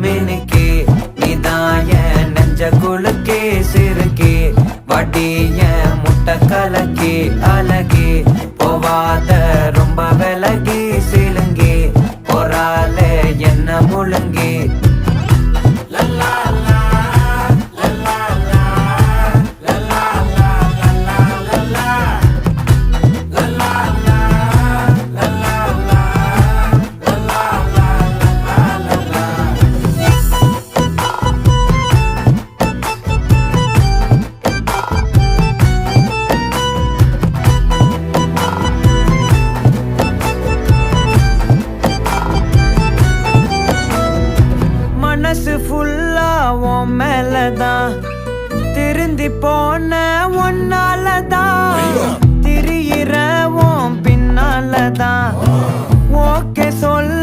மினுக்கே நீதாய நெஞ்ச குலுக்கே சிறுக்கே வடிய முட்டை கலக்கே அழகே போவாத ரொம்ப விலகி சிலுங்கே பொறால என்ன முழுங்கே மனசு ஃபுல்லா உன் மேலதான் திருந்தி போன ஒன்னாலதான் திரியிற உன் பின்னாலதான் ஓகே சொல்ல